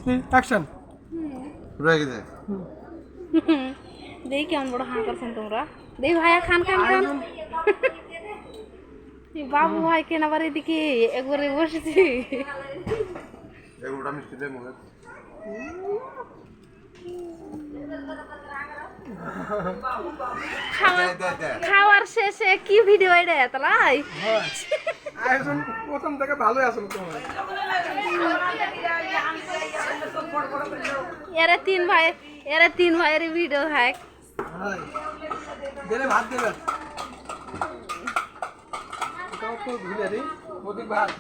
Action রয়ে গেছে দেখি কেমন বড় হাঁ করছেন তোমরা দেখি ভাইয়া খান খান খান বাবু ভাই কেন আবার এদিকে একবারে বসেছি এগুলোটা মিষ্টি দে মুখে খাওয়ার শেষে কি ভিডিও এটা তাই আয়োজন প্রথম থেকে ভালোই আসলো তোমার এরা তিন ভাইয়ের ভিডিও থাক দেলে ভাত দেবে এটাও তো ধুলে রে মোদিক ভাত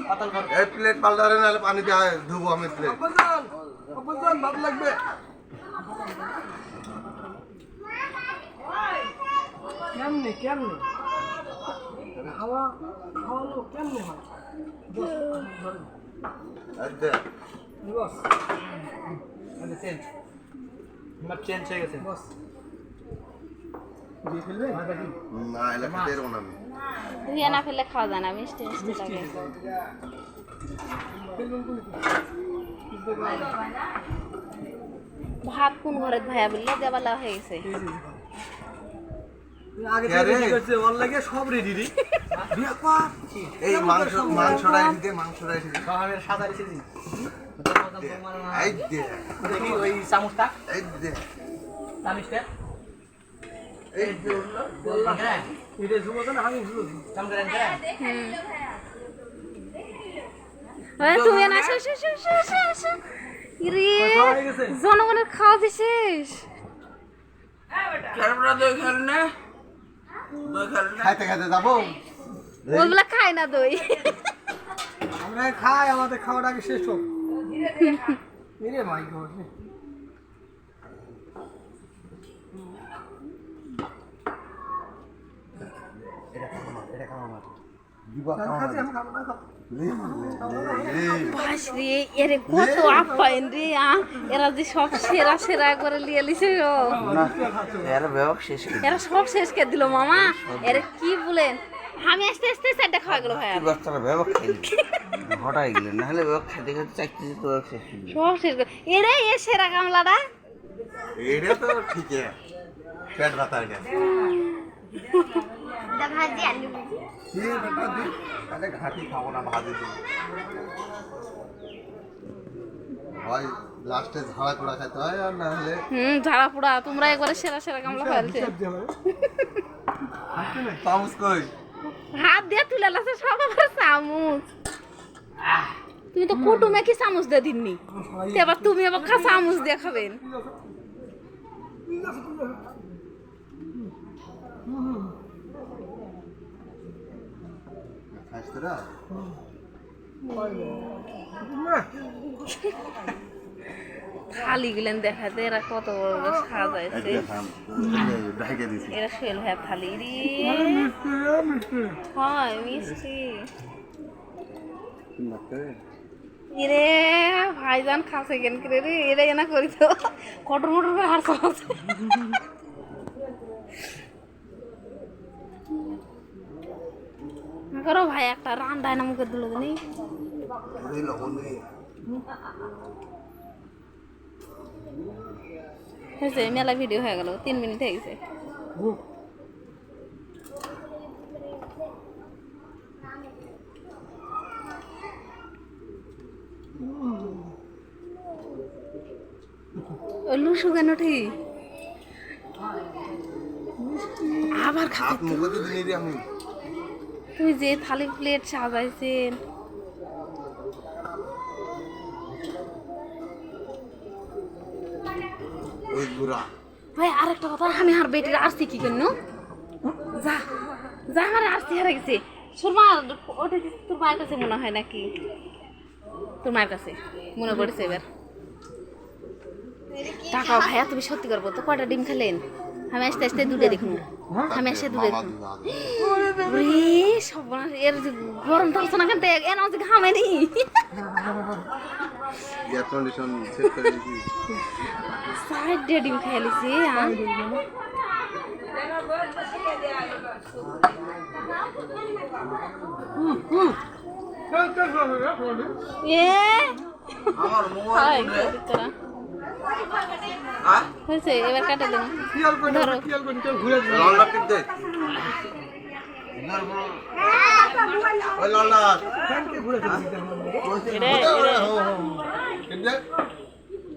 পাতাল ভাত এই প্লেট পাল্টারে নালে পানি দিয়ে ধুবো আমি প্লেট অপরজন ভাত লাগবে কেমনে কেমনে খাওয়ালো কেমনে হয় আচ্ছা বস মানে চেঞ্জ আমার চেঞ্জ হয়ে গেছে বস দিয়ে ফেলবে না এলা খেতে এরকম আমি তুই না ফেলে খাওয়া যায় না মিষ্টি মিষ্টি লাগে ভাত কোন ঘরে ভাইয়া বললে দেবালা হয়ে গেছে আগে থেকে রেডি করছে ওর লাগে সব রেডি রে এই মাংসটা এদিকে সাহাবের সাদা রেসিপি এই দে দেখি ওই চামচটা এই দে চামচটা এই দে বললাম এটা জুমো না আমি জুমো চামচটা দেন তুমি না জনগণের খাওয়া বিশেষ খাইতে খাইতে যাবো ওগুলা খায় না দই আমরা খাই আমাদের খাওয়াটা আগে শেষ হোক মেরে মাই গড বাস রে এরে কত আপ্যায়ন রে এরা যে সব সেরা সেরা করে লিয়ে লিছে এরা সব শেষ করে দিল মামা এরা কি বলেন আমি আস্তে আস্তে চারটা খাওয়া গেল ভাই হঠাৎ গেলেন নাহলে খেতে খেতে চাকরি তো সব শেষ করে এরে এ সেরা কামলাটা এটা তো ঠিক আছে পেট ব্যথা এটা ভাজি আলু আরে ঘাটি খাবো না ভাজি দিই হয় লাস্টে ঝাড়া পোড়া খাইতে হয় আর না হলে ঝাড়া পোড়া তোমরা একবারে সেরা সেরা কামলা খাইছে চামচ কই হাত দিয়ে তুলে লাসে সব আবার চামচ তুমি তো কুটুমে কি চামচ দিয়ে দিননি এবার তুমি আবার চামচ দিয়ে খাবেন খাইছরা থালি গুলেন দেখাতে এরা কত বড় বড় সাজাইছে ঢাকে দিছি এরা শৈল ভাই থালি রে হয় মিষ্টি এরে ভাইজান খাসে কেন করে রে এরা এনা করি তো কটর মটর করে হার সব করো ভাই একটা রান্ডায় না মুখে দিল জানি হয়েছে মেলা ভিডিও হয়ে গেল 3 মিনিট হয়ে গেছে লুসু কেন ঠিক আবার খাতে আমি তুই যে থালি প্লেট সাজাইছেন ওই গুড়া ভাই আরেকটা কথা আমি আর বেটির আসছি কি কেন যা যা আমার আসছি হারা গেছে সুরমা ওটা তোর মায়ের কাছে মনে হয় নাকি তোর মায়ের কাছে মনে পড়েছে এবার টাকা ভাইয়া তুমি সত্যি করবো তো কয়টা ডিম খেলেন আমি আস্তে আস্তে দুটো দেখুন আমি আসে দুটো দেখুন সব এর গরম ধরছে না কেন এর যে ঘামে নি এয়ার কন্ডিশন সেট করে দিছি সাইড দিয়ে ডিম খেয়ে লিছি এ আমার মোবাইল হয় তোরা হয়েছে এবার কাটে দেন খেয়াল করে ধরো। খেয়াল করে কেউ ঘুরে যাবে লন্ডন কিনতে ওই লন্ডন ঘুরে চলে যেতে হবে। এরে এরে কিনতে